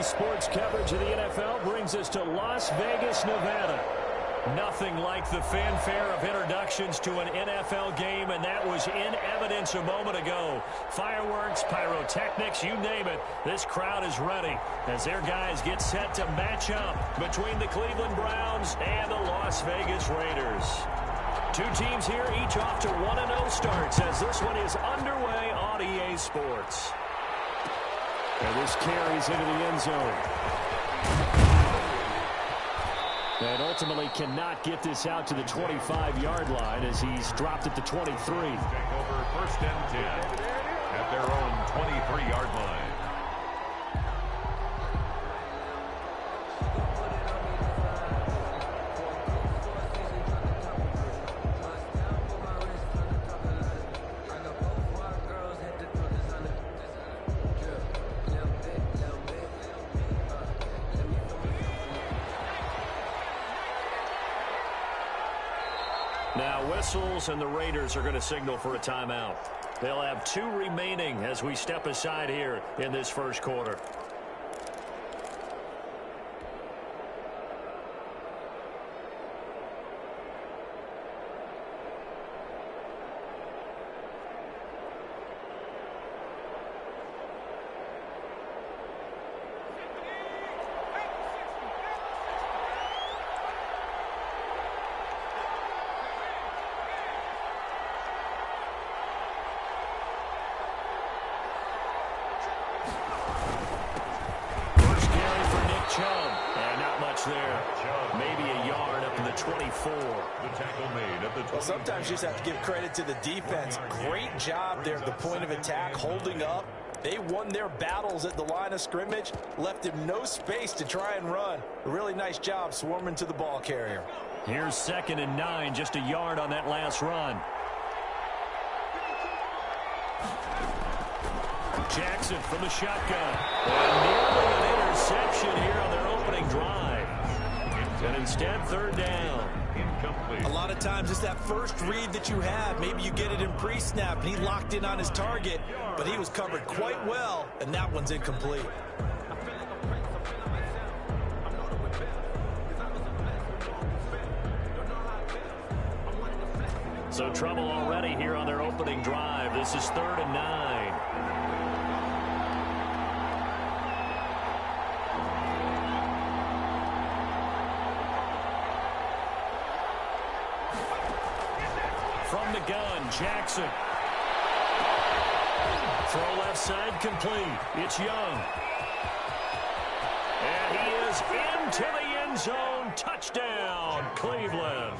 sports coverage of the NFL brings us to Las Vegas, Nevada. Nothing like the fanfare of introductions to an NFL game, and that was in evidence a moment ago. Fireworks, pyrotechnics, you name it. This crowd is ready as their guys get set to match up between the Cleveland Browns and the Las Vegas Raiders. Two teams here, each off to 1-0 starts as this one is underway on EA Sports. And this carries into the end zone. And ultimately cannot get this out to the 25-yard line as he's dropped at the 23. Take over first and 10 at their own 23-yard line. Now whistles, and the Raiders are going to signal for a timeout. They'll have 2 remaining as we step aside here in this first quarter. Well, sometimes you just have to give credit to the defense. Great job there at the point of attack, holding up. They won their battles at the line of scrimmage, left him no space to try and run. A really nice job swarming to the ball carrier. Here's 2nd and 9, just a yard on that last run. Jackson from the shotgun. And nearly an interception here on their opening drive. And instead, 3rd down. Incomplete. A lot of times it's that first read that you have. Maybe you get it in pre-snap, and he locked in on his target, but he was covered quite well, and that one's incomplete. So trouble already here on their opening drive. This is 3rd and 9. From the gun, Jackson. Throw left side complete. It's Young. And he is into the end zone. Touchdown, Cleveland.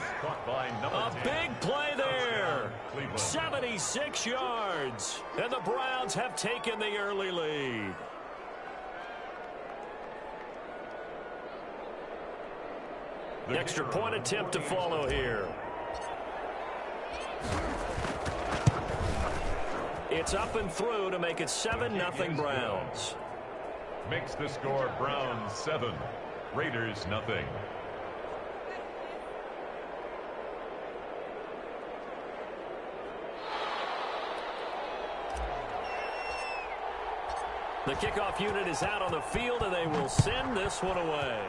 A big play there. 76 yards. And the Browns have taken the early lead. Extra point attempt to follow here. It's up and through to make it 7-0 Browns. Makes the score Browns 7, Raiders nothing. The kickoff unit is out on the field, and they will send this one away.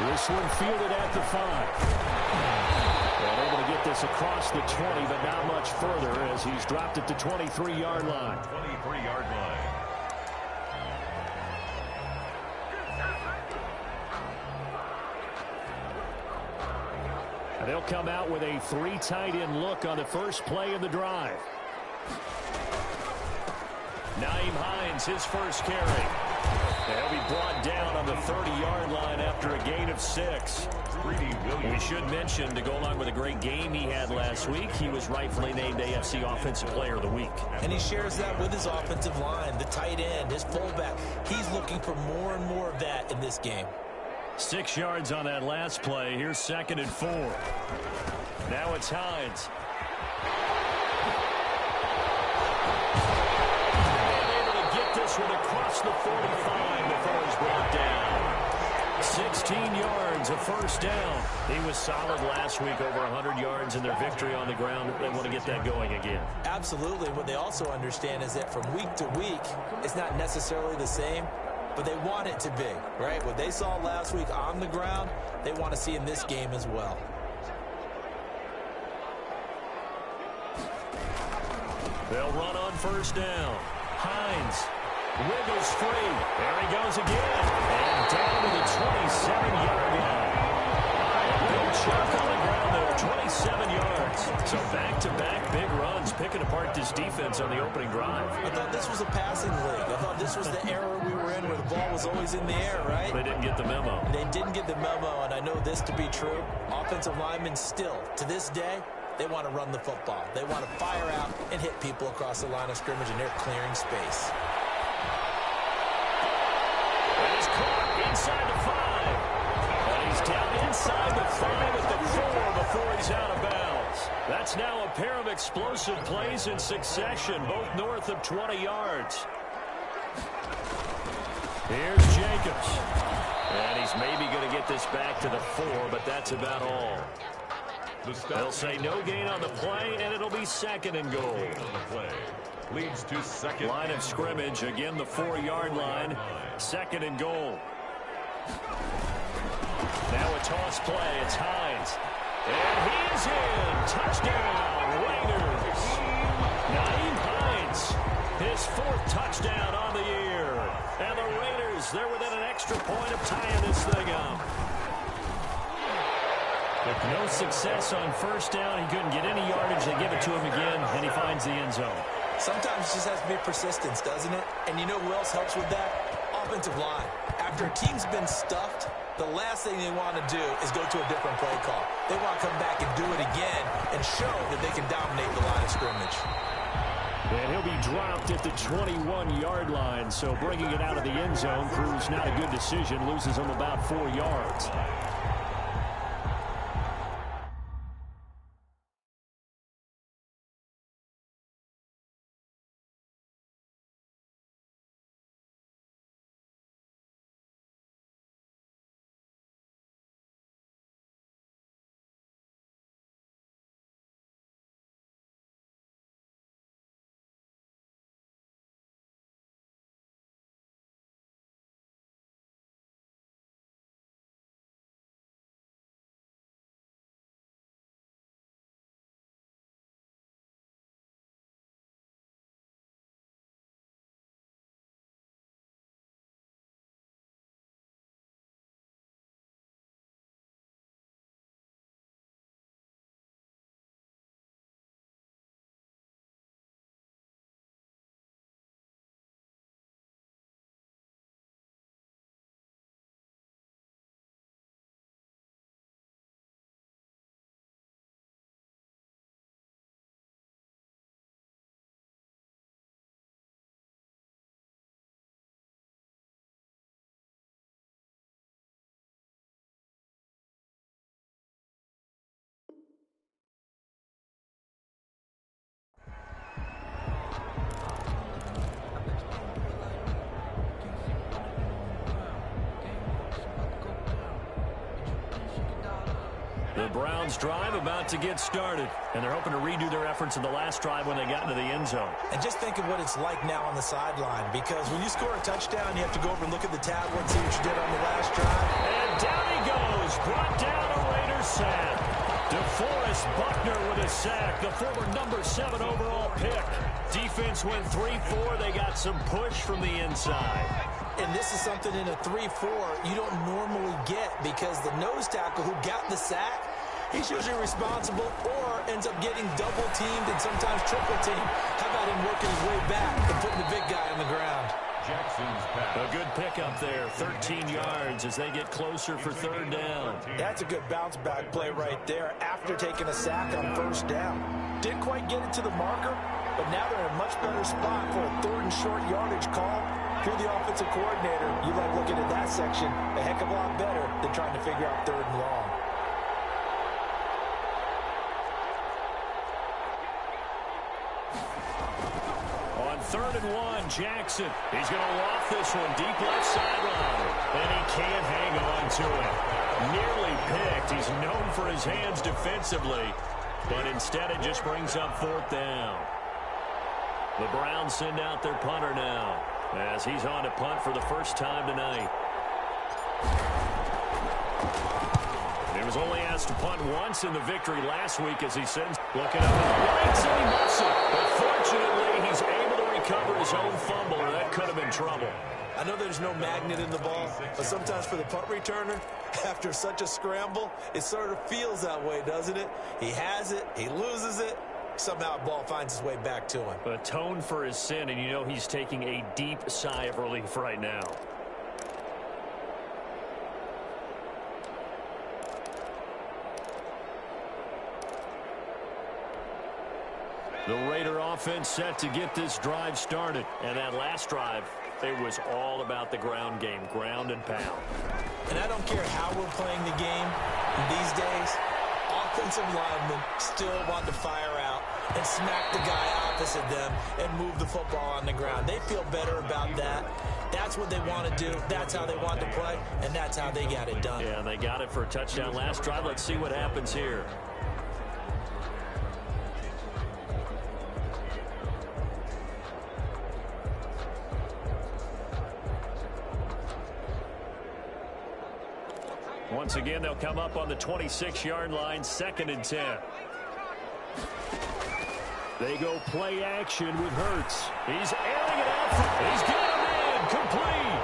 This one fielded at the 5. And able to get this across the 20, but not much further as he's dropped it to 23-yard line. 23-yard line. And they'll come out with a 3 tight end look on the first play of the drive. Nyheim Hines, his first carry. He'll be brought down on the 30-yard line after a gain of 6. We should mention, to go along with a great game he had last week, he was rightfully named AFC Offensive Player of the Week. And he shares that with his offensive line, the tight end, his fullback. He's looking for more and more of that in this game. 6 yards on that last play. Here's 2nd and 4. Now it's Hines. Able to get this one across the 45 before he's brought down. 16 yards, a first down. He was solid last week, over 100 yards in their victory on the ground. They want to get that going again. Absolutely. What they also understand is that from week to week, it's not necessarily the same, but they want it to be, right? What they saw last week on the ground, they want to see in this game as well. They'll run on first down. Hines wiggles free. There he goes again. And down to the 27-yard line. Big chunk on the ground there, 27 yards. So back-to-back big runs, picking apart this defense on the opening drive. I thought this was a passing league. I thought this was the era we were in where the ball was always in the air, right? They didn't get the memo. They didn't get the memo, and I know this to be true. Offensive linemen still, to this day, they want to run the football. They want to fire out and hit people across the line of scrimmage, and they're clearing space. And he's caught inside the 5. And he's down inside the 5 at the 4 before he's out of bounds. That's now a pair of explosive plays in succession, both north of 20 yards. Here's Jacobs. And he's maybe going to get this back to the 4, but that's about all. They'll say no gain on the play, and it'll be second and goal. Leads to second. Line of scrimmage, again the 4-yard line. Second and goal. Now a toss play. It's Hines. And he's in. Touchdown, Raiders. Nyheim Hines, his 4th touchdown on the year. And the Raiders, they're within an extra point of tying this thing up. No success on first down. He couldn't get any yardage. They give it to him again, and he finds the end zone. Sometimes it just has to be persistence, doesn't it? And you know who else helps with that? Offensive line. After a team's been stuffed, the last thing they want to do is go to a different play call. They want to come back and do it again and show that they can dominate the line of scrimmage. And he'll be dropped at the 21-yard line, so bringing it out of the end zone proves not a good decision. Loses him about 4 yards. The Browns drive about to get started, and they're hoping to redo their efforts in the last drive when they got into the end zone. And just think of what it's like now on the sideline, because when you score a touchdown, you have to go over and look at the tablet and see what you did on the last drive. And down he goes, brought down a Raiders sack. DeForest Buckner with a sack, the former number 7 overall pick. Defense went 3-4. They got some push from the inside. And this is something in a 3-4 you don't normally get, because the nose tackle who got the sack, he's usually responsible or ends up getting double-teamed and sometimes triple-teamed. How about him working his way back and putting the big guy on the ground? Jackson's pass. A good pickup there, 13 yards as they get closer for 3rd down. That's a good bounce-back play right there after taking a sack on 1st down. Didn't quite get it to the marker, but now they're in a much better spot for a 3rd and short yardage call. If you're the offensive coordinator, you like looking at that section a heck of a lot better than trying to figure out 3rd and long. 3rd and 1, Jackson. He's going to loft this one deep left sideline. And he can't hang on to it. Nearly picked. He's known for his hands defensively. But instead it just brings up 4th down. The Browns send out their punter now, as he's on to punt for the first time tonight. He was only asked to punt once in the victory last week as he sends. Looking up his legs and he muffs it. But fortunately, he's able to recover his own fumble, or that could have been trouble. I know there's no magnet in the ball, but sometimes for the punt returner, after such a scramble, it sort of feels that way, doesn't it? He has it, he loses it, somehow the ball finds its way back to him. Atone for his sin, and you know he's taking a deep sigh of relief right now. The Raider offense set to get this drive started. And that last drive, it was all about the ground game, ground and pound. And I don't care how we're playing the game these days, offensive linemen still want to fire out and smack the guy opposite them and move the football on the ground. They feel better about that. That's what they want to do. That's how they want to play, and that's how they got it done. Yeah, and they got it for a touchdown last drive. Let's see what happens here. Once again, they'll come up on the 26-yard line, 2nd and 10. They go play action with Hurts. He's airing it out. He's got him in, complete.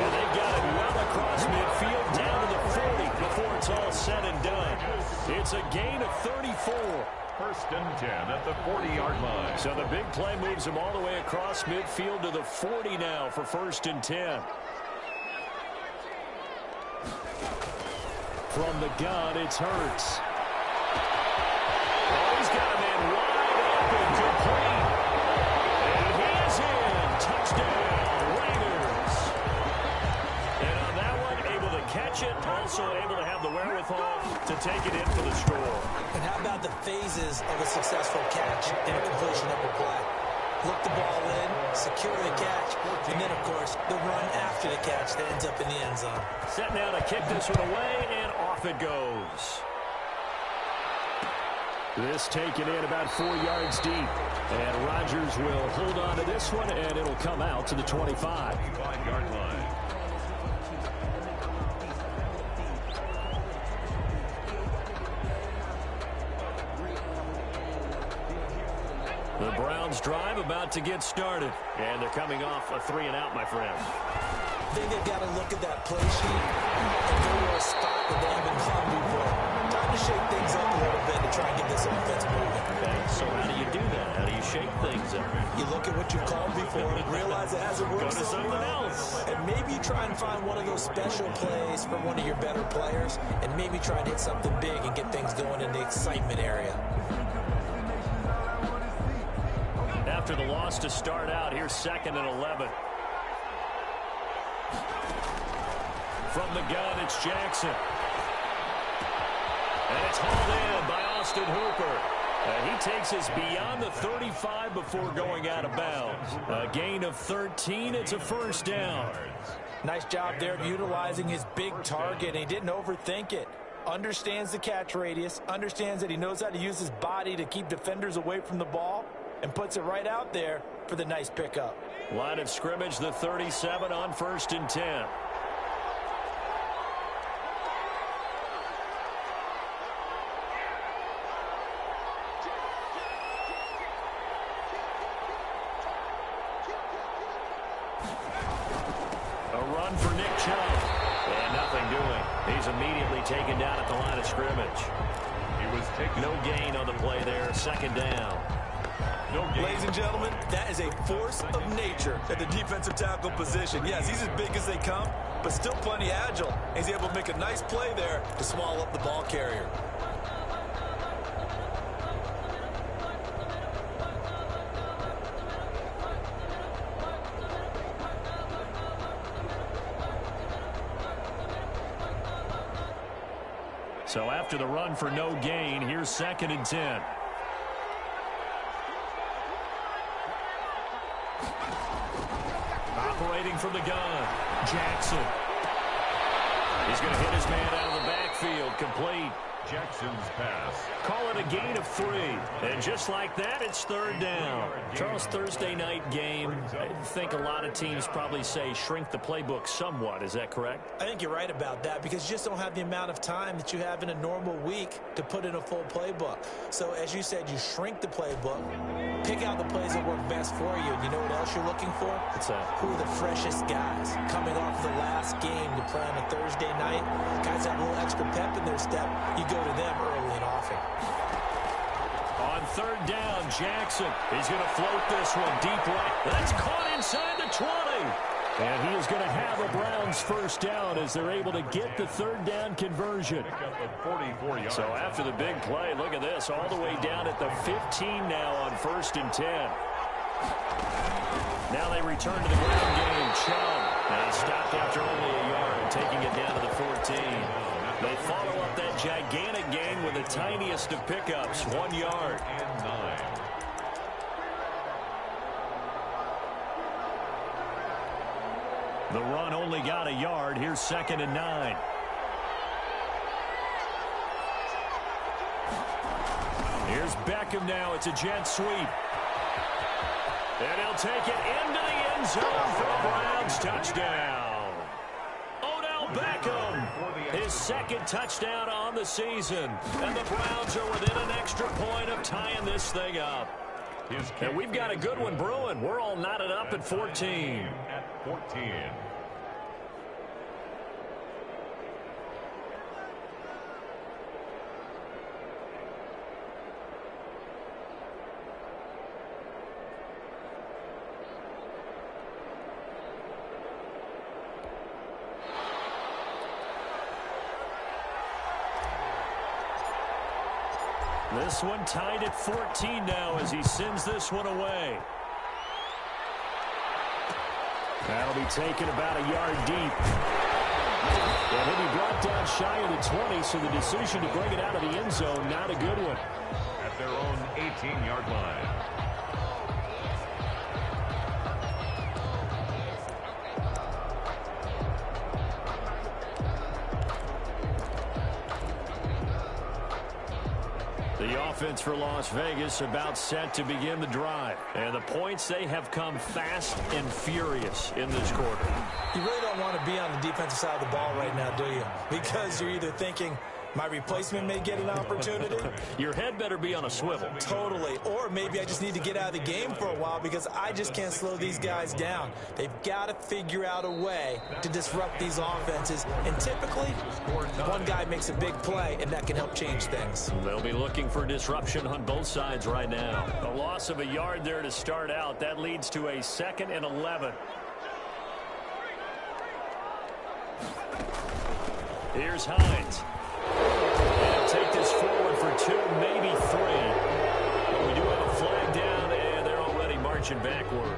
And they got it well across midfield, down to the 40 before it's all said and done. It's a gain of 34. 1st and 10 at the 40-yard line. So the big play moves him all the way across midfield to the 40 now for 1st and 10. From the gun, it's Hurts. Oh, he's got a man wide open, complete. And he's in. Touchdown, Raiders. And on that one, able to catch it, also able to have the wherewithal to take it in for the score. And how about the phases of a successful catch and a completion of a play? Look the ball in, secure the catch, and then, of course, the run after the catch that ends up in the end zone. Set now to kick this one away, and off it goes. This taken in about 4 yards deep. And Rodgers will hold on to this one, and it'll come out to the 25. 25-yard line. The Browns drive about to get started. And they're coming off a 3-and-out, my friend. I think they've got to look at that play sheet and go to a spot that they haven't gone before. Time to shake things up a little bit to try and get this offense moving. Okay, so how do you do that? How do you shake things up? You look at what you called before and realize it hasn't worked Go to something else. And maybe you try and find one of those special plays from one of your better players and maybe try and hit something big and get things going in the excitement area. After the loss to start out, here's 2nd and 11. From the gun, it's Jackson. And it's hauled in by Austin Hooper. And he takes us beyond the 35 before going out of bounds. A gain of 13. It's a 1st down. Nice job there of utilizing his big target. He didn't overthink it. Understands the catch radius. Understands that he knows how to use his body to keep defenders away from the ball. And puts it right out there for the nice pickup. Line of scrimmage, the 37 on 1st and 10. A run for Nick Chubb. And nothing doing. He's immediately taken down at the line of scrimmage. He was taken. No gain on the play there. 2nd down. Ladies and gentlemen, that is a force of nature at the defensive tackle position. Yes, he's as big as they come, but still plenty agile. He's able to make a nice play there to swallow up the ball carrier. So after the run for no gain, here's 2nd and 10. waiting from the gun. Jackson. He's going to hit his man out of the backfield. Complete. Jackson's pass. Call it a gain of 3. And just like that, it's third down. Charles, Thursday night game, I think a lot of teams probably say shrink the playbook somewhat. Is that correct? I think you're right about that because you just don't have the amount of time that you have in a normal week to put in a full playbook. So, as you said, you shrink the playbook, pick out the plays that work best for you. And you know what else you're looking for? What's that? Who are the freshest guys coming off the last game to play on a Thursday night? Guys have a little extra pep in their step. You go to them early and often. On third down, Jackson. He's going to float this one deep right. That's caught inside the 20. And he is going to have a Browns first down as they're able to get the third down conversion. Pick up a 44 yards. So after the big play, look at this, all the way down at the 15 now on 1st and 10. Now they return to the ground game. Chubb. Now he stopped after only a yard, taking it down to the 14. They follow up that gigantic gain with the tiniest of pickups, 1 yard. And 9. The run only got a yard. Here's 2nd and 9. Here's Beckham now. It's a jet sweep. And he'll take it into the end zone for a Browns touchdown. Odell Beckham, his 2nd touchdown on the season. And the Browns are within an extra point of tying this thing up. And we've got a good one brewing. We're all knotted up at 14. At 14. This one tied at 14 now as he sends this one away. That'll be taken about a yard deep. And he'll be brought down shy of the 20, so the decision to bring it out of the end zone, not a good one. At their own 18-yard line. The offense for Las Vegas about set to begin the drive. And the points, they have come fast and furious in this quarter. You really don't want to be on the defensive side of the ball right now, do you? Because you're either thinking, my replacement may get an opportunity. Your head better be on a swivel. Totally. Or maybe I just need to get out of the game for a while because I just can't slow these guys down. They've got to figure out a way to disrupt these offenses. And typically, one guy makes a big play, and that can help change things. They'll be looking for disruption on both sides right now. A loss of a yard there to start out. That leads to a 2nd and 11. Here's Hines. And take this forward for 2, maybe 3. But we do have a flag down, and they're already marching backward.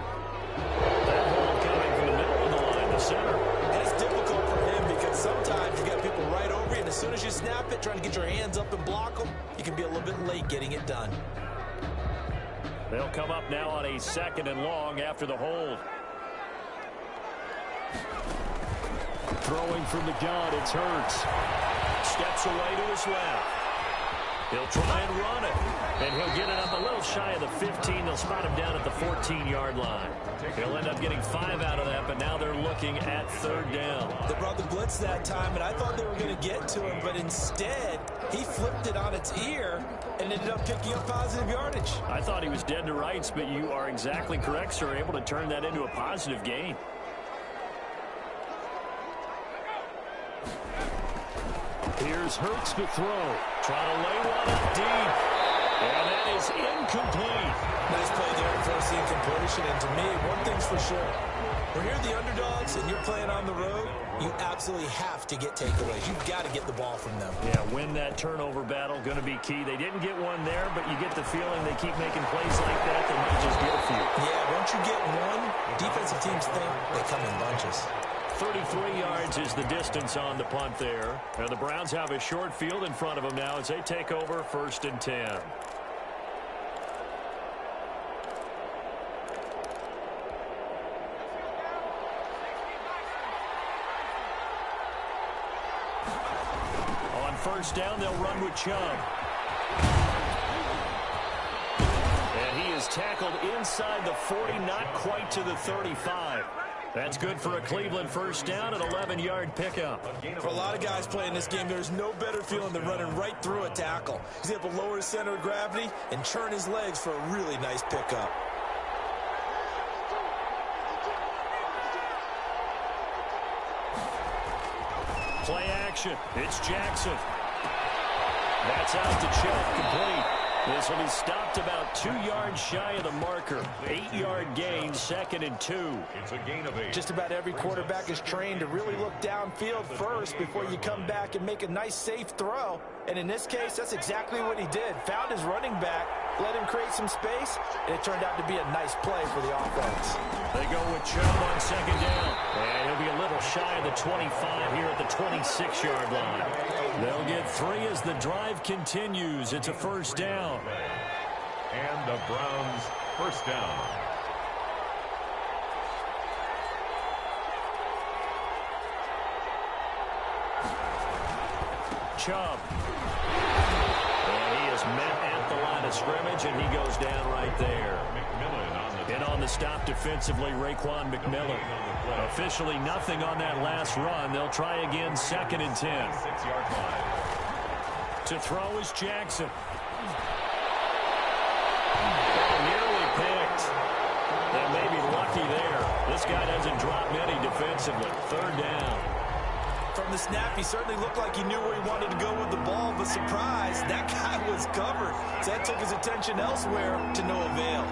That hold coming from the middle of the line, the center. And it's difficult for him because sometimes you got people right over you, and as soon as you snap it, trying to get your hands up and block them, you can be a little bit late getting it done. They'll come up now on a 2nd and long after the hold. Throwing from the gun, it's Hurts. Steps away to his left. He'll try and run it. And he'll get it up a little shy of the 15. They'll spot him down at the 14-yard line. He'll end up getting 5 out of that, but now they're looking at 3rd down. They brought the blitz that time, and I thought they were going to get to him, but instead, he flipped it on its ear and ended up picking up positive yardage. I thought he was dead to rights, but you are exactly correct, sir. Able to turn that into a positive gain. Here's Hurts to throw. Trying to lay one up deep. And that is incomplete. Nice play there to force the incompletion. And to me, one thing's for sure. When you're the underdogs and you're playing on the road, you absolutely have to get takeaways. You've got to get the ball from them. Yeah, win that turnover battle. Going to be key. They didn't get one there, but you get the feeling they keep making plays like that. They might just get a few. Yeah, once you get one, defensive teams think they come in bunches. 33 yards is the distance on the punt there. And the Browns have a short field in front of them now as they take over 1st and 10. first down. They'll run with Chubb. And he is tackled inside the 40, not quite to the 35. That's good for a Cleveland first down, an 11-yard pickup. For a lot of guys playing this game, there's no better feeling than running right through a tackle. He's able to lower his center of gravity and churn his legs for a really nice pickup. Play action. It's Jackson. That's out to Chubb, complete. This will be stopped about 2 yards shy of the marker. 8-yard gain, 2nd and 2. It's a gain of 8. Just about every quarterback is trained to really look downfield first before you come back and make a nice, safe throw. And in this case, that's exactly what he did. Found his running back, let him create some space, and it turned out to be a nice play for the offense. They go with Chubb on 2nd down. And he'll be a little shy of the 25 here at the 26-yard line. They'll get 3 as the drive continues. It's a first down. And the Browns first down. Chubb. And he is met at the line of scrimmage, and he goes down right there. And on the stop defensively, Raekwon McMillan. Officially nothing on that last run. They'll try again, 2nd and 10. 6-yard line. To throw is Jackson. Nearly picked. They may be lucky there. This guy doesn't drop many defensively. 3rd down. From the snap, he certainly looked like he knew where he wanted to go with the ball, but surprise, that guy was covered. So that took his attention elsewhere to no avail.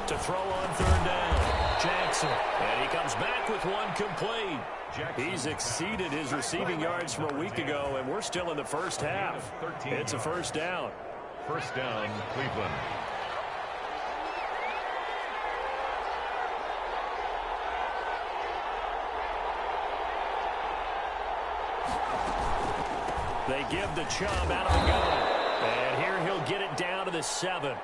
To throw on 3rd down, Jackson. And he comes back with one complete. He's exceeded his receiving yards from a week ago, and we're still in the first half. It's a first down. First down, Cleveland. They give the Chubb out of the gun. And here he'll get it down to the 7.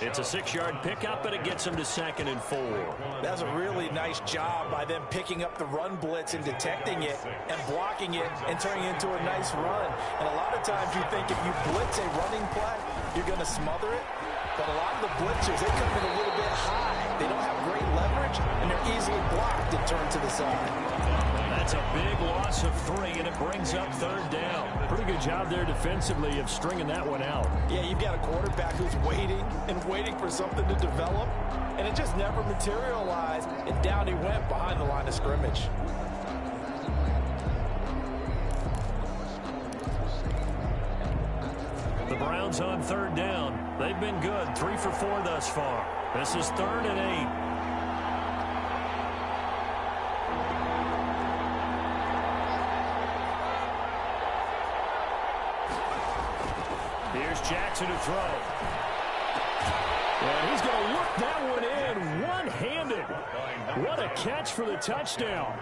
It's a 6-yard pickup, and it gets him to 2nd and 4. That's a really nice job by them picking up the run blitz and detecting it and blocking it and turning it into a nice run. And a lot of times you think if you blitz a running play, you're going to smother it. But a lot of the blitzers, they come in a little bit high. They don't have great leverage, and they're easily blocked and turned to the side. That's a big loss of 3, and it brings up 3rd down. Pretty good job there defensively of stringing that one out. Yeah, you've got a quarterback who's waiting and waiting for something to develop, and it just never materialized, and down he went behind the line of scrimmage. The Browns on 3rd down. They've been good, 3 for 4 thus far. This is 3rd and 8. Here's Jackson to throw. And he's going to look that one in one-handed. What a catch for the touchdown.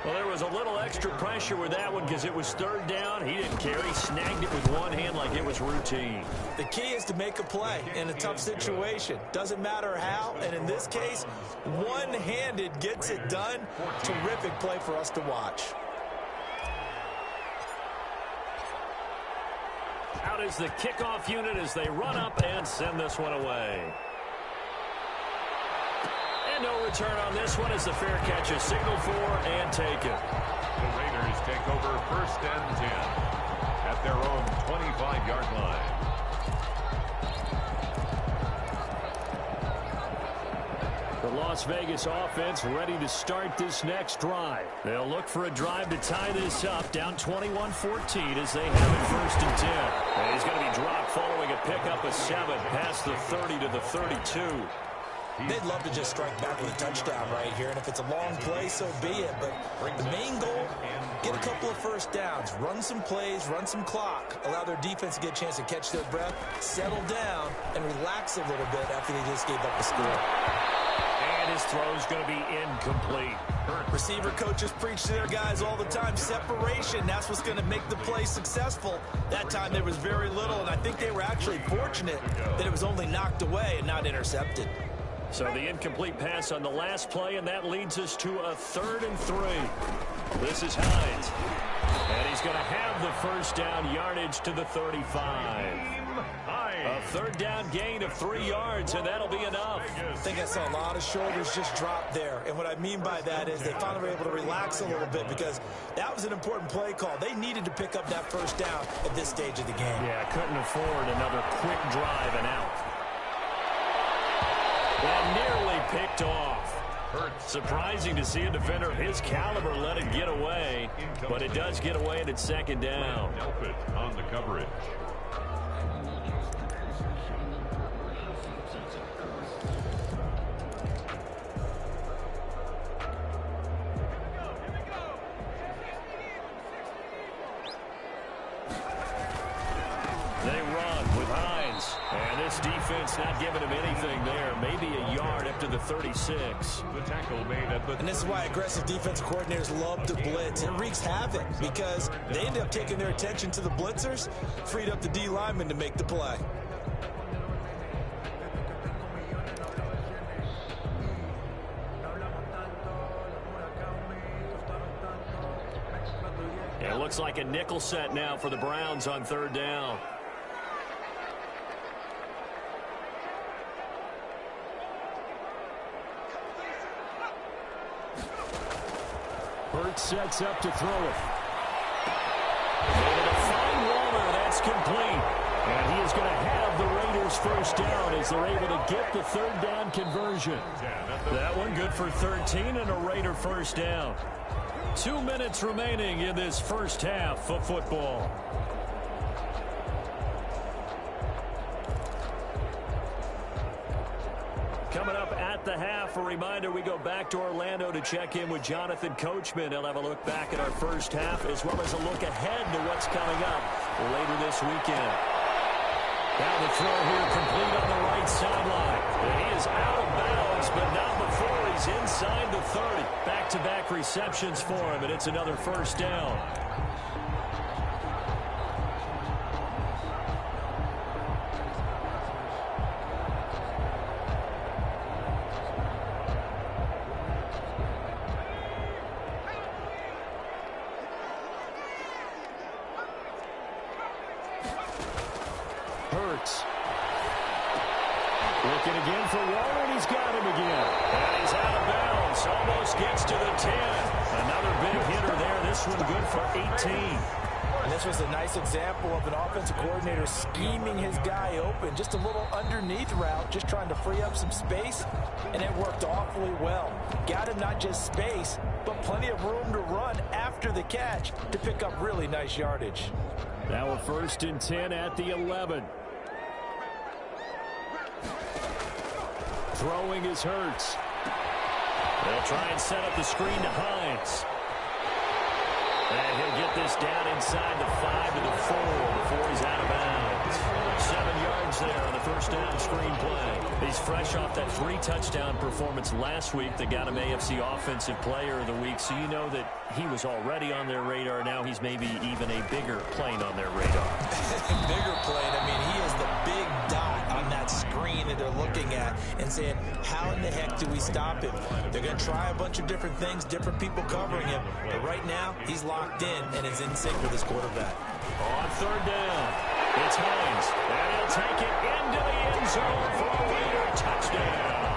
Well, there was a little extra pressure with that one because it was 3rd down. He didn't care. He snagged it with one hand like it was routine. The key is to make a play in a tough situation. Doesn't matter how, and in this case, one-handed gets it done. Terrific play for us to watch. Out is the kickoff unit as they run up and send this one away. And no return on this one as the fair catch is signaled for and taken. The Raiders take over 1st and 10 at their own 25-yard line. The Las Vegas offense ready to start this next drive. They'll look for a drive to tie this up, down 21-14 as they have it 1st and 10. And he's going to be dropped following a pickup of 7 past the 30 to the 32. They'd love to just strike back with a touchdown right here, and if it's a long play, so be it. But the main goal, get a couple of first downs, run some plays, run some clock, allow their defense to get a chance to catch their breath, settle down, and relax a little bit after they just gave up the score. And his throw is going to be incomplete. Receiver coaches preach to their guys all the time. Separation, that's what's going to make the play successful. That time there was very little, and I think they were actually fortunate that it was only knocked away and not intercepted. So the incomplete pass on the last play, and that leads us to a 3rd and 3. This is Hines. And he's going to have the first down, yardage to the 35. A 3rd down gain of 3 yards, and that'll be enough. I think I saw a lot of shoulders just drop there. And what I mean by that is they finally were able to relax a little bit because that was an important play call. They needed to pick up that first down at this stage of the game. Yeah, couldn't afford another quick drive and out. And nearly picked off. Surprising to see a defender of his caliber let it get away, but it does get away and it's 2nd down. Nelfit on the coverage. They run with Hines, and this defense not giving him anything there. Maybe a yard up to the 36. The tackle made at the... And this is why aggressive defensive coordinators love to blitz. It wreaks havoc because they end up taking their attention to the blitzers, freed up the D lineman to make the play. It looks like a nickel set now for the Browns on 3rd down. Hurts sets up to throw it. Able to find Walter. That's complete. And he is going to have the Raiders first down as they're able to get the 3rd down conversion. That one good for 13 and a Raider first down. 2 minutes remaining in this first half of football. Coming up at the half, a reminder, we go back to Orlando to check in with Jonathan Coachman. He'll have a look back at our first half as well as a look ahead to what's coming up later this weekend. Now the throw here complete on the right sideline. And he is out of bounds, but not before he's inside the 30. Back-to-back receptions for him, and it's another first down. Hurts. Looking again for Waller, and he's got him again. And he's out of bounds. Almost gets to the 10. Another big hitter there. This one good for 18. And this was a nice example of an offensive coordinator scheming his guy open. Just a little underneath route, just trying to free up some space, and it worked awfully well. Got him not just space, but plenty of room to run after the catch to pick up really nice yardage. Now a 1st and 10 at the 11. Throwing is Hurts. They'll try and set up the screen to Hines. And he'll get this down inside the 5 to the 4 before he's out of bounds. 7 yards there on the first down screen play. He's fresh off that 3-touchdown performance last week that got him AFC Offensive Player of the Week. So you know that he was already on their radar. Now he's maybe even a bigger plane on their radar. Bigger plane. I mean, he is the big dot on that screen that they're looking at and saying, how in the heck do we stop him? They're going to try a bunch of different things, different people covering him. But right now, he's locked in and is in sync with his quarterback. On 3rd down, it's Hines. And he'll take it into the end zone for a Raider touchdown.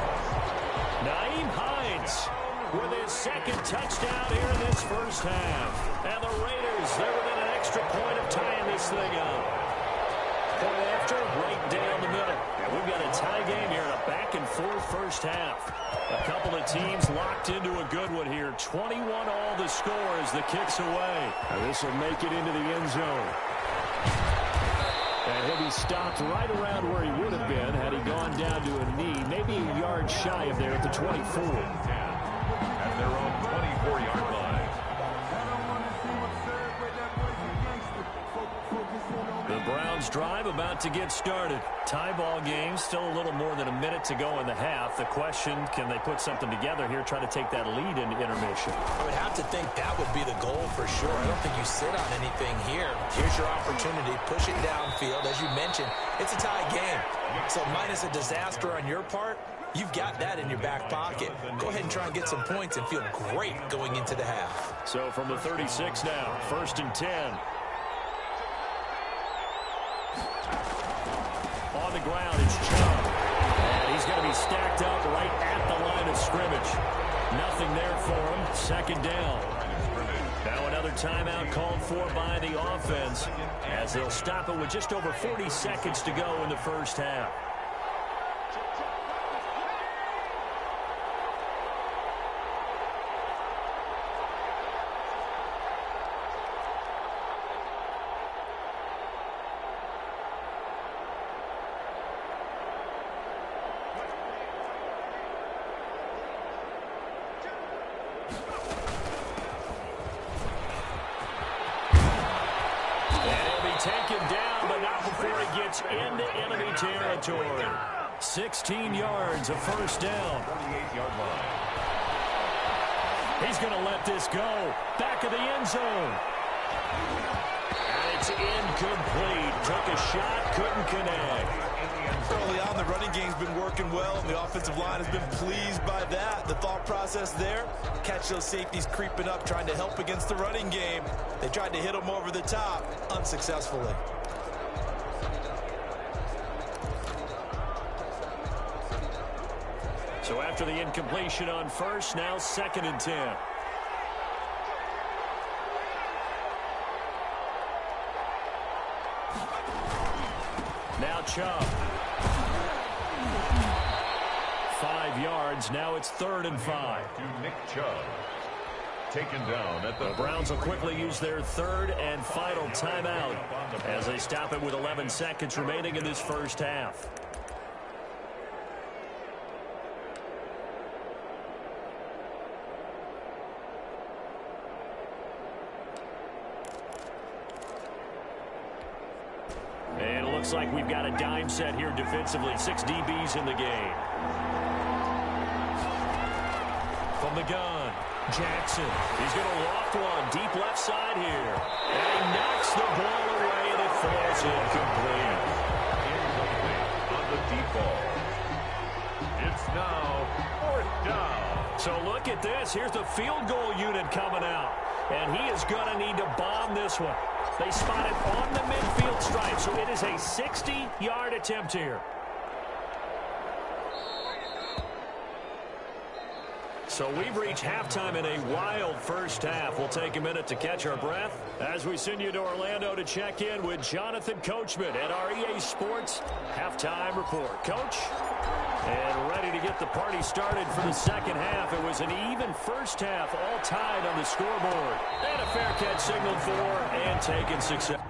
Nyheim Hines with his 2nd touchdown here in this first half. And the Raiders, they're within an extra point of tying this thing up. Point after, right down the middle. And we've got a tie game here in a back-and-forth first half. A couple of teams locked into a good one here. 21 all the score as the kick's away. And this will make it into the end zone. And he'll be stopped right around where he would have been had he gone down to a knee, maybe a yard shy of there at the 24. At their own 24-yard line. The Browns drive about to get started. Tie ball game, still a little more than a minute to go in the half. The question, can they put something together here, try to take that lead into intermission? I would have to think that would be the goal for sure. I don't think you sit on anything here. Here's your opportunity. Push it downfield. As you mentioned, it's a tie game. So minus a disaster on your part, you've got that in your back pocket. Go ahead and try and get some points and feel great going into the half. So from the 36 now, 1st and 10. On the ground, it's Chubb. And he's going to be stacked up right at the line of scrimmage. Nothing there for him. 2nd down. Now another timeout called for by the offense as they'll stop it with just over 40 seconds to go in the first half. Taken down, but not before he gets into enemy territory. 16 yards, a 1st down. 28-yard line. He's going to let this go. Back of the end zone. And it's incomplete. Took a shot, couldn't connect. Early on, the running game's been working well, and the offensive line has been pleased by that. The thought process there, catch those safeties creeping up, trying to help against the running game. They tried to hit them over the top, unsuccessfully. So after the incompletion on 1st, now 2nd and 10. Now Chubb. 5 yards. Now it's 3rd and 5. To Nick Chubb. Taken down at the Browns will quickly use their 3rd and final timeout as they stop it with 11 seconds remaining in this first half. And it looks like we've got a dime set here defensively. 6 DBs in the game. From the gun, Jackson. He's going to loft one deep left side here. And he knocks the ball away, and it falls incomplete. On the deep ball. It's now 4th down. So look at this. Here's the field goal unit coming out. And he is going to need to bomb this one. They spot it on the midfield stripe, so it is a 60-yard attempt here. So we've reached halftime in a wild first half. We'll take a minute to catch our breath as we send you to Orlando to check in with Jonathan Coachman at our EA Sports Halftime Report. Coach, and ready to get the party started for the second half. It was an even first half, all tied on the scoreboard. And a fair catch signaled for and taken success.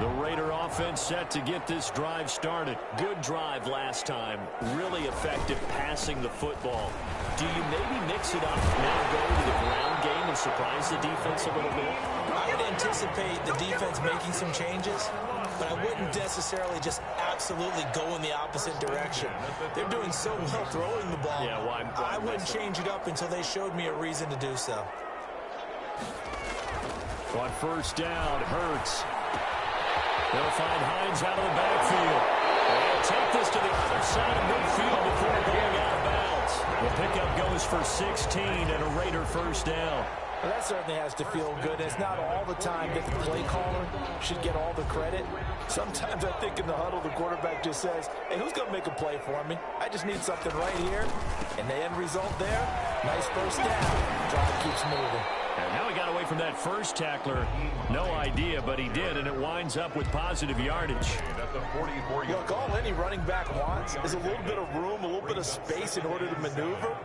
The Raider offense set to get this drive started. Good drive last time. Really effective passing the football. Do you maybe mix it up now, go to the ground game and surprise the defense a little bit? I would anticipate the defense making some changes, but I wouldn't necessarily just absolutely go in the opposite direction. They're doing so well throwing the ball. Yeah, why I wouldn't change it up until they showed me a reason to do so. On first down, Hurts. They'll find Hines out of the backfield. They'll take this to the other side of midfield before going out of bounds. The pickup goes for 16 and a Raider first down. Well, that certainly has to feel good. It's not all the time that the play caller should get all the credit. Sometimes I think in the huddle, the quarterback just says, hey, who's going to make a play for me? I just need something right here. And the end result there, nice first down. Drive keeps moving. And now he got away from that first tackler. No idea, but he did, and it winds up with positive yardage. Look, all any running back wants is a little bit of room, a little bit of space in order to maneuver.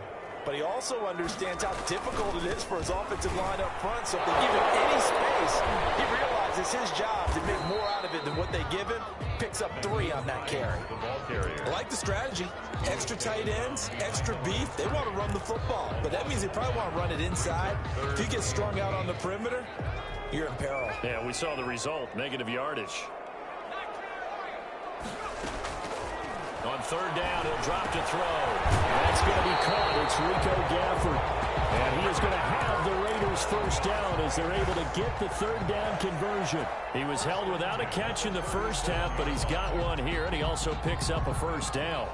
But he also understands how difficult it is for his offensive line up front. So if they give him any space, he realizes his job to make more out of it than what they give him. Picks up 3 on that carry. I like the strategy. Extra tight ends, extra beef. They want to run the football. But that means they probably want to run it inside. If he gets strung out on the perimeter, you're in peril. Yeah, we saw the result. Negative yardage. On third down, he'll drop to throw. That's going to be caught. It's Rico Gafford. And he is going to have the Raiders first down as they're able to get the third down conversion. He was held without a catch in the first half, but he's got one here, and he also picks up a first down.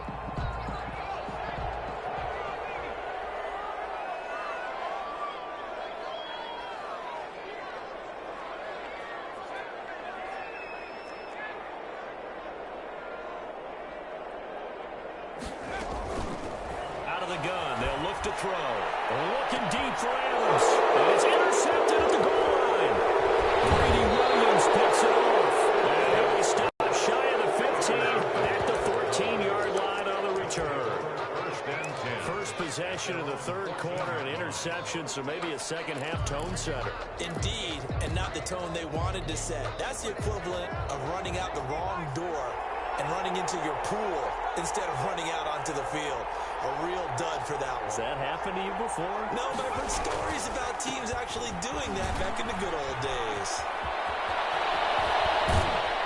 Throw. Looking deep for Adams. And it's intercepted at the goal line. Brady Williams picks it off. And he'll be stopped shy of the 15 at the 14-yard line on the return. First possession of the third quarter, an interception, so maybe a second-half tone setter. Indeed, and not the tone they wanted to set. That's the equivalent of running out the wrong door and running into your pool instead of running out onto the field. A real dud for that one. Has that happened to you before? No, but I've heard stories about teams actually doing that back in the good old days.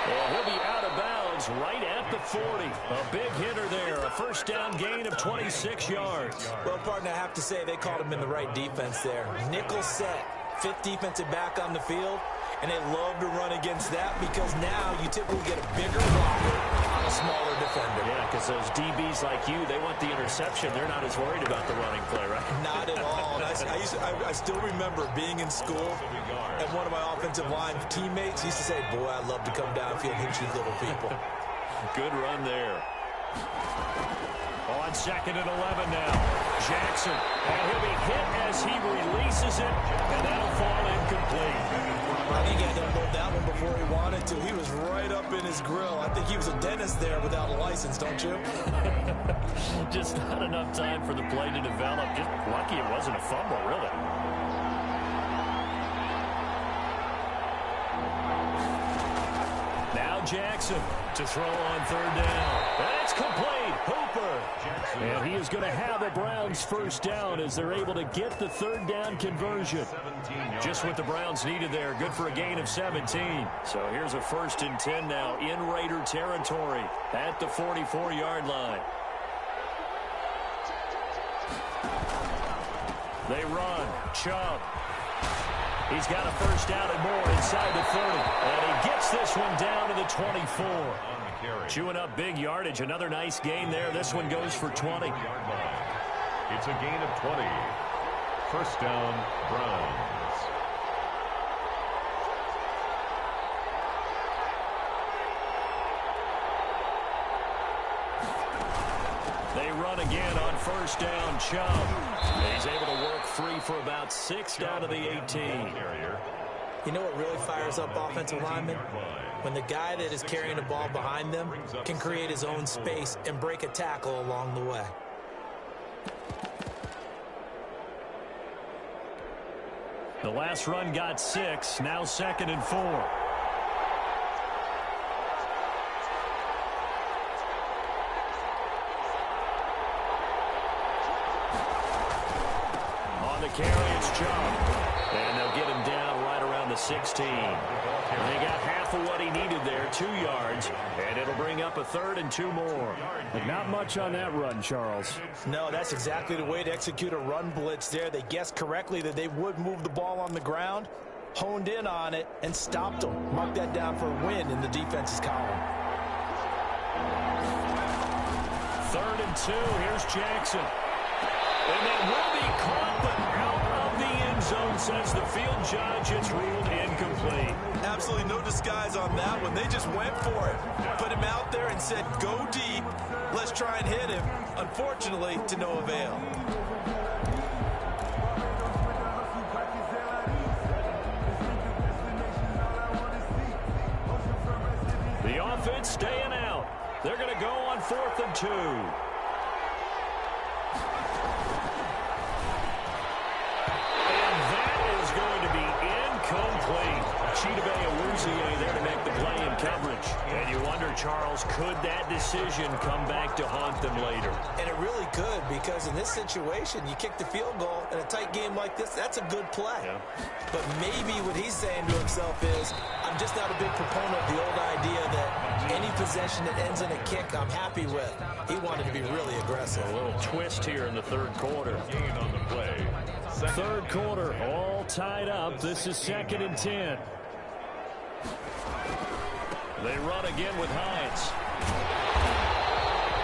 Well, he'll be out of bounds right at the 40. A big hitter there. A first down gain of 26 yards. Well, partner, I have to say they called him in the right defense there. Nickel set. 5th defensive back on the field. And they love to run against that because now you typically get a bigger blocker on a smaller defender. Yeah, because those DBs like you, they want the interception. They're not as worried about the running play, right? Not at all. I still remember being in school, and one of my offensive line teammates used to say, boy, I love to come downfield and hit you little people. Good run there. On second and 11 now. Jackson. And he'll be hit as he releases it, and that'll fall incomplete. I think he had to unload that one before he wanted to. He was right up in his grill. I think he was a dentist there without a license, don't you? Just not enough time for the play to develop. Just lucky it wasn't a fumble, really. Now Jackson to throw on third down. That's complete. Hooper. And he is going to have a Browns first down as they're able to get the third down conversion. Just what the Browns needed there. Good for a gain of 17. So here's a first and 10 now in Raider territory at the 44-yard line. They run. Chubb. He's got a first down and more inside the 30. And he gets this one down to the 24. Chewing up big yardage. Another nice gain there. This one goes for 20. It's a gain of 20. First down, Browns. They run again on first down. Chubb. He's able to work free for about 6 down to the 18. You know what really fires up offensive linemen? When the guy that is carrying the ball behind them can create his own space and break a tackle along the way. The last run got 6. Now second and 4. On the carry, it's Chubb. And they'll get him down right around the 16. And they got half of what he needed there, 2 yards. And it'll bring up a 3rd and 2 more. But not much on that run, Charles. No, that's exactly the way to execute a run blitz there. They guessed correctly that they would move the ball on the ground, honed in on it, and stopped them. Mark that down for a win in the defense's column. 3rd and 2. Here's Jackson. And that will be caught, but out of the end zone, says the field judge. It's ruled incomplete. Absolutely no disguise on that one. They just went for it. Put him out there and said, go deep. Let's try and hit him. Unfortunately, to no avail. The offense staying out. They're going to go on 4th and 2. Chidobe there to make the play in coverage. And you wonder, Charles, could that decision come back to haunt them later? And it really could, because in this situation, you kick the field goal in a tight game like this, that's a good play. Yeah. But maybe what he's saying to himself is, I'm just not a big proponent of the old idea that any possession that ends in a kick, I'm happy with. He wanted to be really aggressive. A little twist here in the 3rd quarter. Gain on the play. 3rd quarter, all tied up. This is 2nd and 10. They run again with Hines.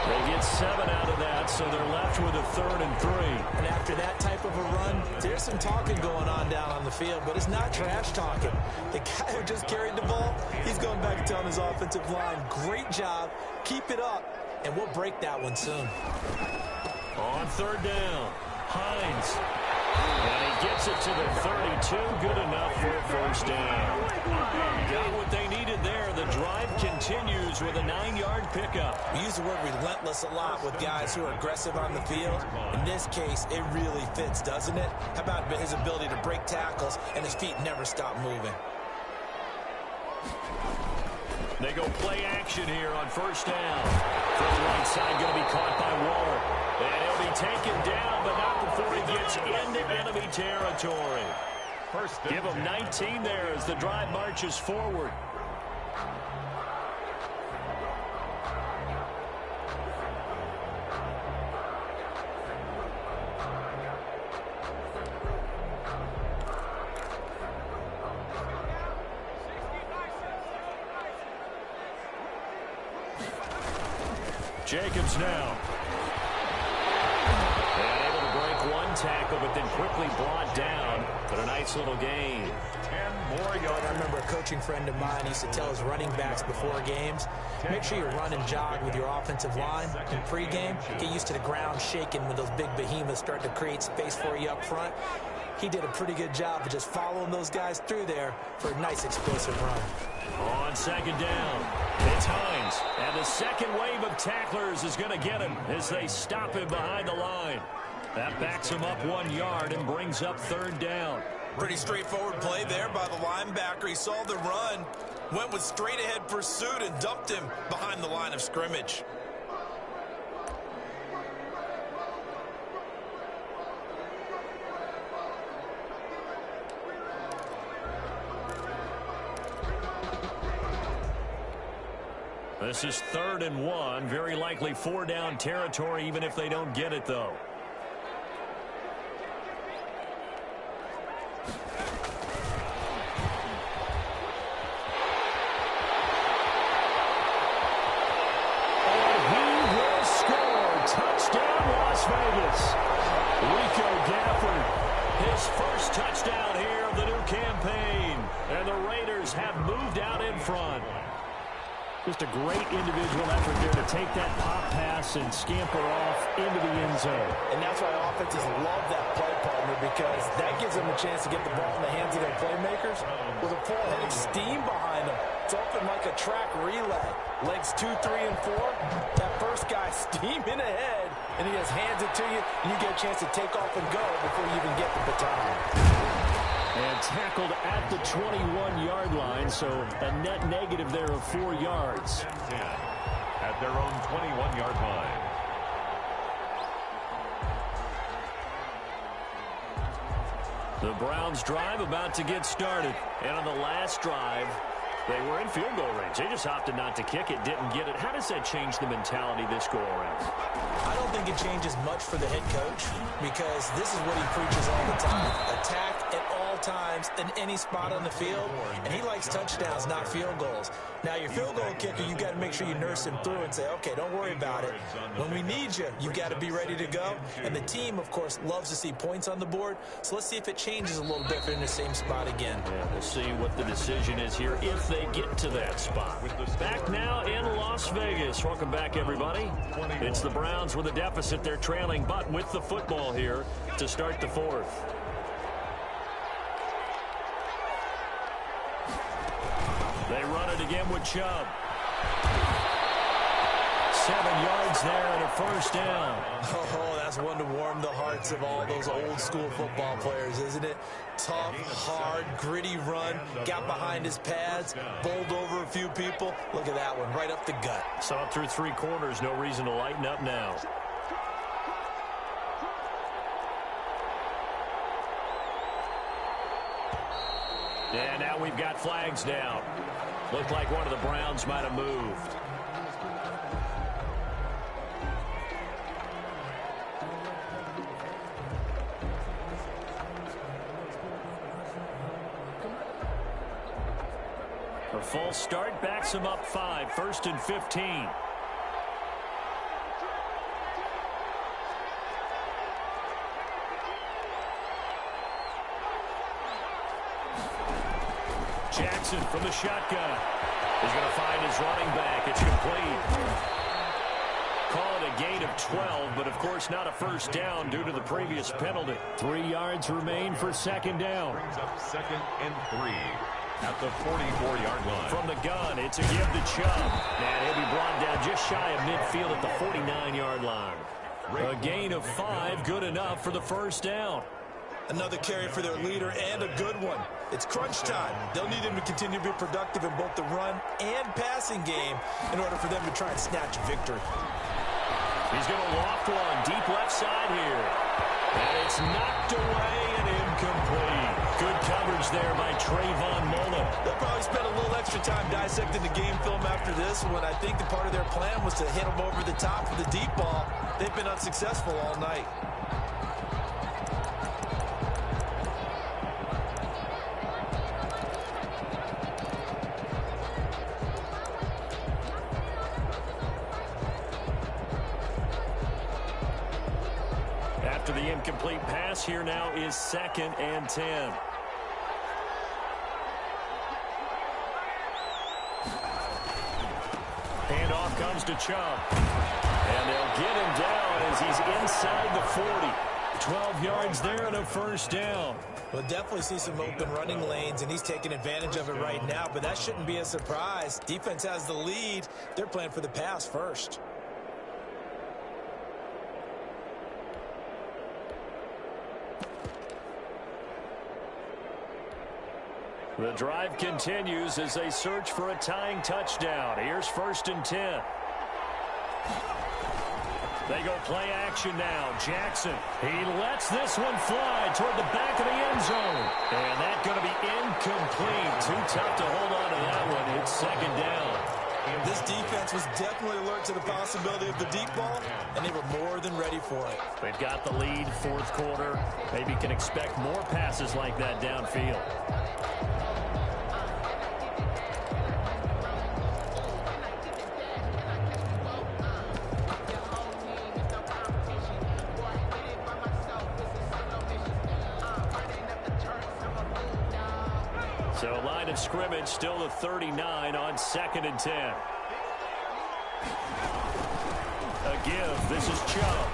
They get 7 out of that, so they're left with a 3rd and 3. And after that type of a run, there's some talking going on down on the field, but it's not trash talking. The guy who just carried the ball, he's going back and telling his offensive line, great job, keep it up, and we'll break that one soon. On 3rd down, Hines. And he gets it to the 32. Good enough for a 1st down. Got what they needed there. The drive continues with a 9-yard pickup. We use the word relentless a lot with guys who are aggressive on the field. In this case, it really fits, doesn't it? How about his ability to break tackles and his feet never stop moving? They go play action here on 1st down. From the right side, going to be caught by Waller. And he'll be taken down, but not before he gets into enemy territory. Give him 19 there as the drive marches forward. Jacobs now. And able to break one tackle, but then quickly brought down. But a nice little gain. 10 more yards. I remember a coaching friend of mine used to tell his running backs before games, make sure you run and jog with your offensive line in pregame. Get used to the ground shaking when those big behemoths start to create space for you up front. He did a pretty good job of just following those guys through there for a nice explosive run. On 2nd down, it's Hines. And the second wave of tacklers is going to get him as they stop him behind the line. That backs him up 1 yard and brings up 3rd down. Pretty straightforward play there by the linebacker. He saw the run, went with straight-ahead pursuit, and dumped him behind the line of scrimmage. This is 3rd and 1. Very likely 4-down territory, even if they don't get it, though. And he will score. Touchdown, Las Vegas. Rico Gafford, his first touchdown here of the new campaign. And the Raiders have moved out in front. Just a great individual effort there to take that pop pass and scamper off into the end zone. And that's why offenses love that play, partner, because that gives them a chance to get the ball in the hands of their playmakers with a full head of steam behind them. It's often like a track relay. Legs 2, 3, and 4. That first guy steaming ahead, and he just hands it to you, and you get a chance to take off and go before you even get the baton. And tackled at the 21-yard line, so a net negative there of 4 yards. 10 at their own 21-yard line. The Browns drive about to get started. And on the last drive, they were in field goal range. They just opted not to kick it, didn't get it. How does that change the mentality this go around? I don't think it changes much for the head coach because this is what he preaches all the time. Attack at all times in any spot on the field, and he likes touchdowns, not field goals. Now, your field goal kicker, you got to make sure you nurse him through and say, okay, don't worry about it. When we need you, you got to be ready to go. And the team, of course, loves to see points on the board. So let's see if it changes a little bit if they're in the same spot again. Yeah, we'll see what the decision is here if they get to that spot. Back now in Las Vegas. Welcome back, everybody. It's the Browns with a deficit. They're trailing, but with the football here to start the fourth. They run it again with Chubb. 7 yards there and a first down. Oh, that's one to warm the hearts of all those old school football players, isn't it? Tough, hard, gritty run. Got behind his pads, bowled over a few people. Look at that one, right up the gut. Saw it through 3 quarters. No reason to lighten up now. And now we've got flags down. Looked like one of the Browns might have moved. A false start backs him up 5. 1st and 15. Jackson from the shotgun. He's going to find his running back. It's complete. Call it a gain of 12, but of course not a first down due to the previous penalty. 3 yards remain for second down. Brings up 2nd and 3 at the 44-yard line. From the gun, it's a give to Chubb. And he'll be brought down just shy of midfield at the 49-yard line. A gain of 5, good enough for the first down. Another carry for their leader and a good one. It's crunch time. They'll need him to continue to be productive in both the run and passing game in order for them to try and snatch victory. He's going to loft one deep left side here. And it's knocked away and incomplete. Good coverage there by Trayvon Mullen. They'll probably spend a little extra time dissecting the game film after this one. I think the part of their plan was to hit him over the top for the deep ball. They've been unsuccessful all night. After the incomplete pass, here now is 2nd and 10. Handoff comes to Chubb. And they'll get him down as he's inside the 40. 12 yards there and a first down. We'll definitely see some open running lanes, and he's taking advantage of it right now, but that shouldn't be a surprise. Defense has the lead. They're playing for the pass first. The drive continues as they search for a tying touchdown. Here's 1st and 10. They go play action now. Jackson, he lets this one fly toward the back of the end zone. And that's going to be incomplete. Too tough to hold on to that one. It's 2nd down. This defense was definitely alert to the possibility of the deep ball, and they were more than ready for it. They've got the lead, 4th quarter. Maybe can expect more passes like that downfield. So line of scrimmage still the 39 on 2nd and 10. A give. This is Chubb.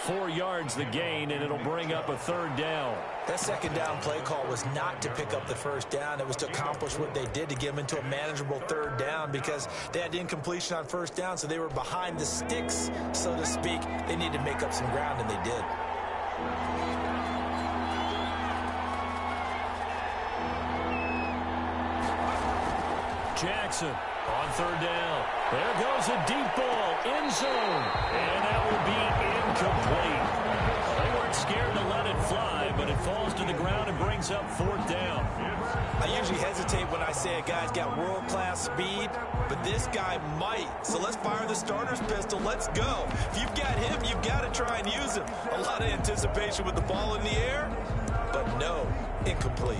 4 yards the gain, and it'll bring up a 3rd down. That 2nd down play call was not to pick up the first down. It was to accomplish what they did, to get them into a manageable 3rd down, because they had incompletion on 1st down, so they were behind the sticks, so to speak. They needed to make up some ground, and they did. Jackson on 3rd down. There goes a deep ball, end zone, and that will be incomplete. They weren't brings up 4th down. I usually hesitate when I say a guy's got world-class speed, but this guy might. So let's fire the starter's pistol. Let's go. If you've got him, you've got to try and use him. A lot of anticipation with the ball in the air, but no, incomplete.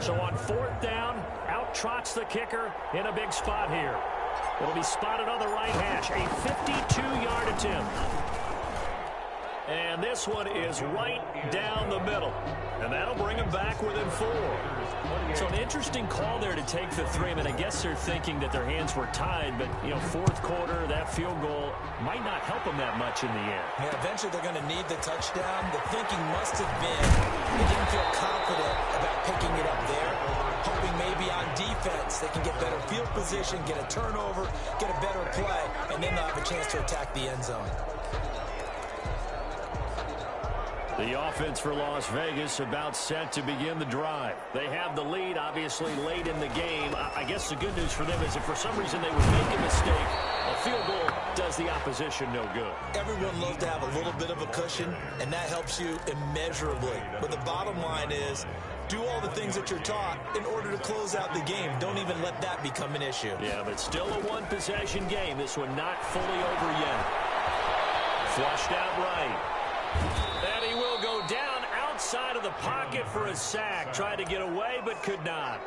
So on 4th down, out trots the kicker in a big spot here. It'll be spotted on the right hash, a 52-yard attempt. And this one is right down the middle. And that'll bring him back within 4. So an interesting call there to take the 3. I mean, I guess they're thinking that their hands were tied, but, you know, 4th quarter, that field goal might not help them that much in the end. Yeah, eventually they're going to need the touchdown. The thinking must have been they didn't feel confident about picking it up there, hoping maybe on defense they can get better field position, get a turnover, get a better play, and then they'll have a chance to attack the end zone. The offense for Las Vegas about set to begin the drive. They have the lead, obviously, late in the game. I guess the good news for them is if for some reason they would make a mistake, a field goal does the opposition no good. Everyone loves to have a little bit of a cushion, and that helps you immeasurably. But the bottom line is, do all the things that you're taught in order to close out the game. Don't even let that become an issue. Yeah, but still a one-possession game. This one not fully over yet. Flushed out right. And he will go down outside of the pocket for a sack. Tried to get away, but could not.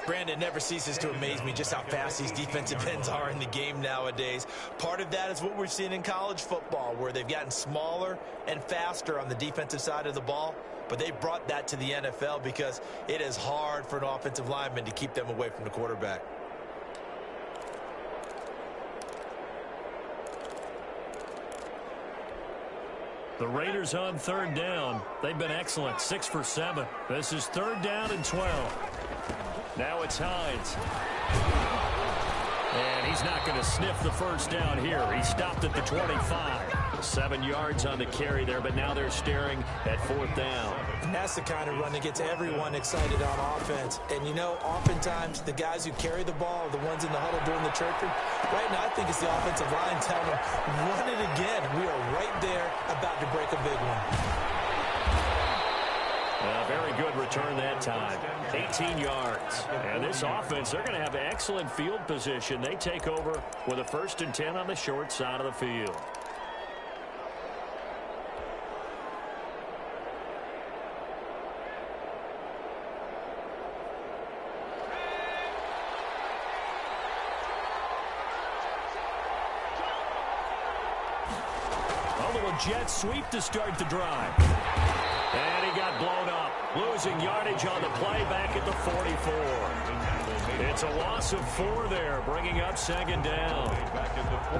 Brandon, never ceases to amaze me just how fast these defensive ends are in the game nowadays. Part of that is what we're seeing in college football, where they've gotten smaller and faster on the defensive side of the ball. But they brought that to the NFL because it is hard for an offensive lineman to keep them away from the quarterback. The Raiders on 3rd down. They've been excellent, 6 for 7. This is 3rd down and 12. Now it's Hines. And he's not going to sniff the first down here. He stopped at the 25. 7 yards on the carry there, but now they're staring at 4th down. And that's the kind of run that gets everyone excited on offense. And, you know, oftentimes the guys who carry the ball are the ones in the huddle doing the chirping. Right now, I think it's the offensive line telling them, run it again. We are right there about to break a big one. Very good return that time. 18 yards. And this offense, they're going to have excellent field position. They take over with a 1st and 10 on the short side of the field. Jet sweep to start the drive. And he got blown up. Losing yardage on the play back at the 44. It's a loss of 4 there, bringing up 2nd down.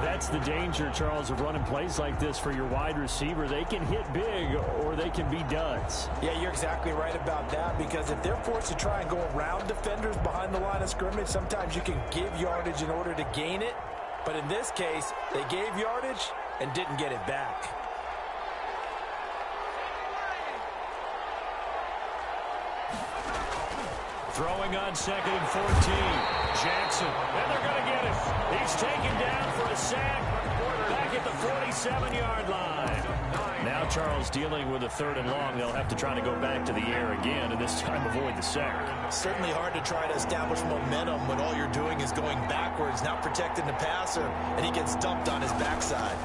That's the danger, Charles, of running plays like this for your wide receiver. They can hit big or they can be duds. Yeah, you're exactly right about that, because if they're forced to try and go around defenders behind the line of scrimmage, sometimes you can give yardage in order to gain it. But in this case, they gave yardage and didn't get it back. Throwing on 2nd and 14. Jackson. And they're going to get him. He's taken down for a sack. Back at the 47-yard line. Now Charles dealing with a 3rd and long. They'll have to try to go back to the air again, and this time avoid the sack. Certainly hard to try to establish momentum when all you're doing is going backwards, not protecting the passer, and he gets dumped on his backside.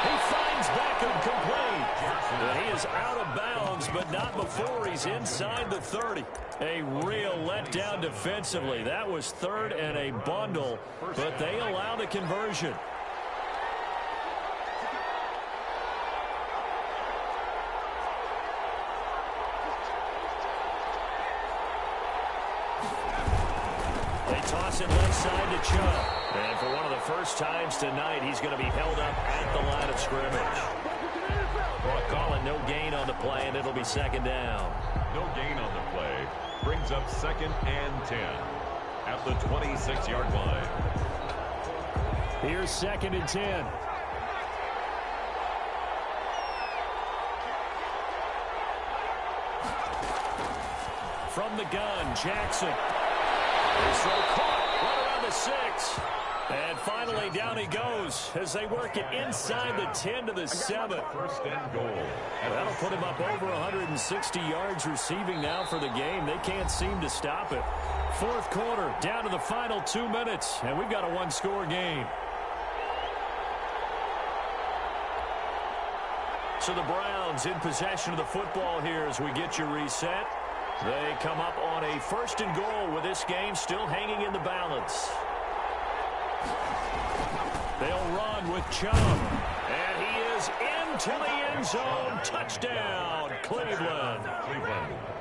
He finds Beckham complete. And he is out of bounds, but not before he's inside the 30. A real letdown defensively. That was 3rd and a bundle, but they allow the conversion. They toss it left side to Chubb. And for one of the first times tonight, he's going to be held up at the line of scrimmage. Well, call it no gain on the play, and it'll be 2nd down. No gain on the play. Brings up 2nd and 10 at the 26-yard line. Here's 2nd and 10. from the gun. Jackson. His throw caught right around the 6. And finally, down he goes as they work it inside the 10 to the 7. First and goal. That'll put him up over 160 yards receiving now for the game. They can't seem to stop it. Fourth quarter, down to the final 2 minutes, and we've got a one-score game. So the Browns in possession of the football here as we get you reset. They come up on a first and goal with this game still hanging in the balance. They'll run with Chubb. And he is into the end zone. Touchdown, Cleveland.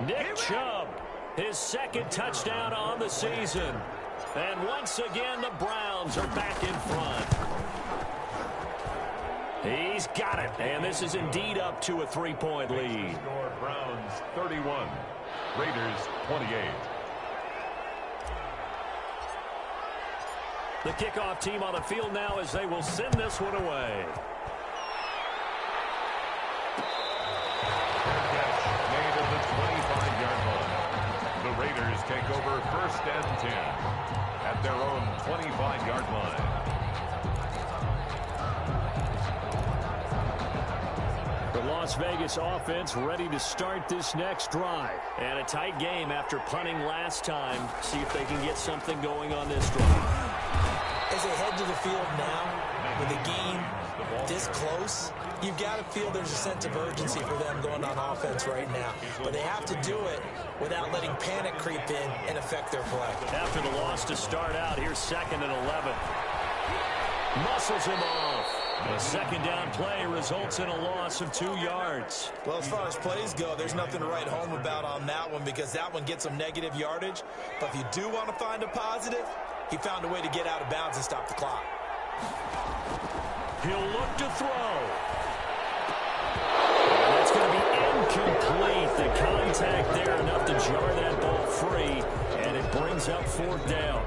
Nick Chubb, his second touchdown on the season. And once again, the Browns are back in front. He's got it. And this is indeed up to a 3-point lead. Score Browns 31, Raiders 28. The kickoff team on the field now as they will send this one away. Catch made at the 25-yard line. The Raiders take over first and 10 at their own 25-yard line. The Las Vegas offense ready to start this next drive. And a tight game after punting last time. See if they can get something going on this drive. As they head to the field now, with the game this close, you've got to feel there's a sense of urgency for them going on offense right now. But they have to do it without letting panic creep in and affect their play. After the loss to start out, here's 2nd and 11. Muscles him off. The second down play results in a loss of 2 yards. Well, as far as plays go, there's nothing to write home about on that one because that one gets some negative yardage. But if you do want to find a positive, he found a way to get out of bounds and stop the clock. He'll look to throw. And that's going to be incomplete. The contact there enough to jar that ball free, and it brings up 4th down.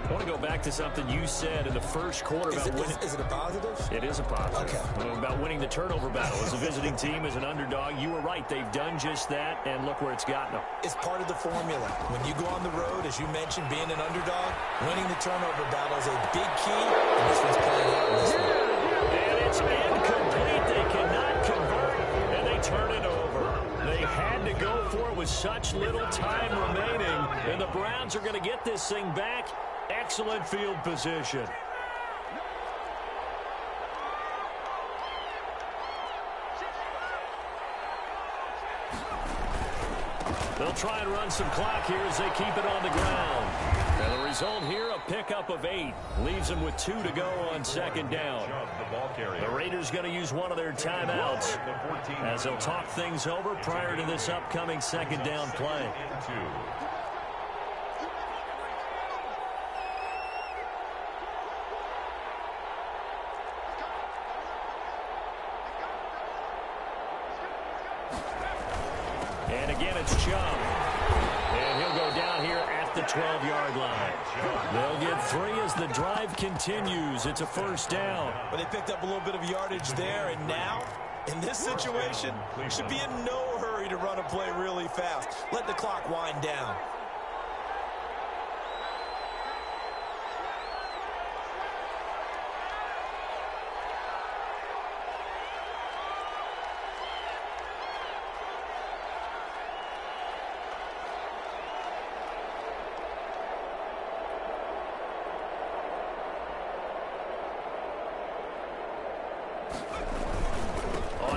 I want to go back to something you said in the first quarter about winning. Is it a positive? It is a positive. Okay. About winning the turnover battle as a visiting team, as an underdog. You were right. They've done just that, and look where it's gotten them. It's part of the formula. When you go on the road, as you mentioned, being an underdog, winning the turnover battle is a big key, and this one's playing out in this one. And it's incomplete. They cannot convert, and they turn it over. They had to go for it with such little time remaining, and the Browns are going to get this thing back. Excellent field position. They'll try and run some clock here as they keep it on the ground. And the result here, a pickup of 8. Leaves them with 2 to go on 2nd down. The Raiders going to use one of their timeouts as they'll talk things over prior to this upcoming 2nd down play. And again, it's Chubb. And he'll go down here at the 12-yard line. They'll get 3 as the drive continues. It's a 1st down. But they picked up a little bit of yardage there, and now, in this situation, should be in no hurry to run a play really fast. Let the clock wind down.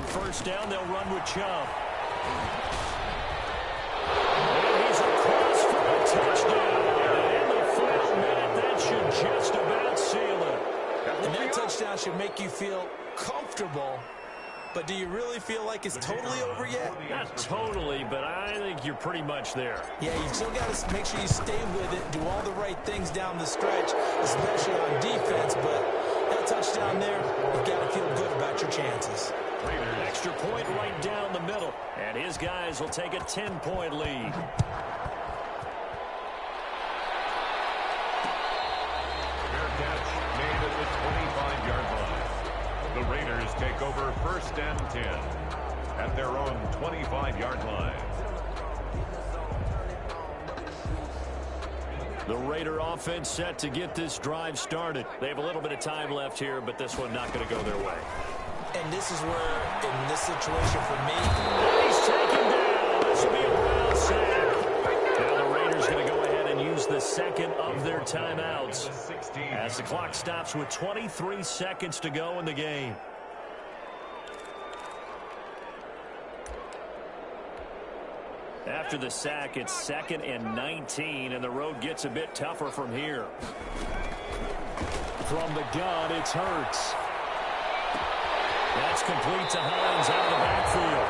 First down, they'll run with Chubb. And he's across for a touchdown. And in the final minute, that should just about seal it. And that touchdown should make you feel comfortable. But do you really feel like it's totally over yet? Not totally, but I think you're pretty much there. Yeah, you still got to make sure you stay with it, do all the right things down the stretch, especially on defense. But that touchdown there, you've got to feel good about your chances. Extra point right down the middle. And his guys will take a 10-point lead. Fair catch made at the 25-yard line. The Raiders take over 1st and 10 at their own 25-yard line. The Raider offense set to get this drive started. They have a little bit of time left here, but this one not going to go their way. And this is where, in this situation for me, he's taken down. This will be a Browns sack. Now the Raiders going to go ahead and use the second of their timeouts as the clock stops with 23 seconds to go in the game. After the sack, it's 2nd and 19, and the road gets a bit tougher from here. From the gun, it's Hurts. That's complete to Hines out of the backfield.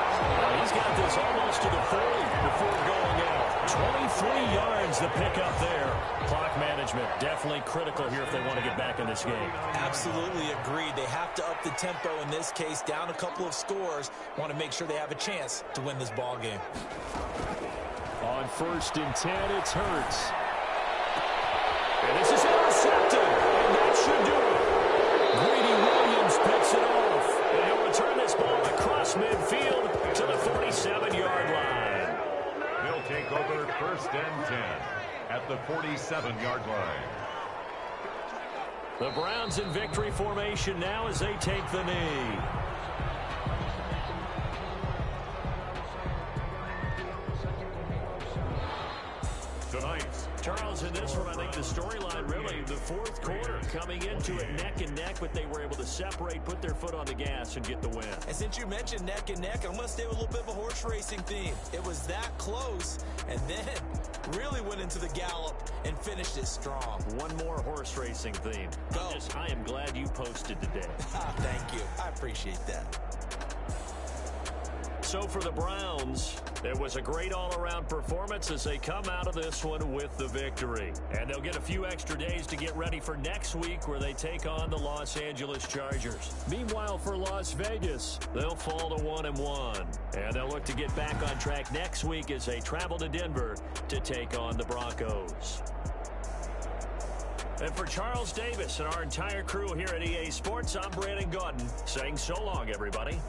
He's got this almost to the 40 before going out. 23 yards the pickup there. Clock management definitely critical here if they want to get back in this game. Absolutely agreed. They have to up the tempo in this case, down a couple of scores. Want to make sure they have a chance to win this ball game. On 1st and 10, it's Hurts. And this is intercepted, and that should do it. Greedy Williams picks it off, and he'll return this ball across midfield to the 47-yard line. He'll take over 1st and 10 at the 47-yard line. The Browns in victory formation now as they take the knee. Tonight's Charles, in this one, I think the storyline really, the 4th quarter, coming into it neck and neck, but they were able to separate, put their foot on the gas, and get the win. And since you mentioned neck and neck, I'm going to stay with a little bit of a horse racing theme. It was that close, and then really went into the gallop and finished it strong. One more horse racing theme. Go. I am glad you posted today. Thank you. I appreciate that. So for the Browns, it was a great all-around performance as they come out of this one with the victory. And they'll get a few extra days to get ready for next week where they take on the Los Angeles Chargers. Meanwhile, for Las Vegas, they'll fall to 1-1. And they'll look to get back on track next week as they travel to Denver to take on the Broncos. And for Charles Davis and our entire crew here at EA Sports, I'm Brandon Gaudin saying so long, everybody.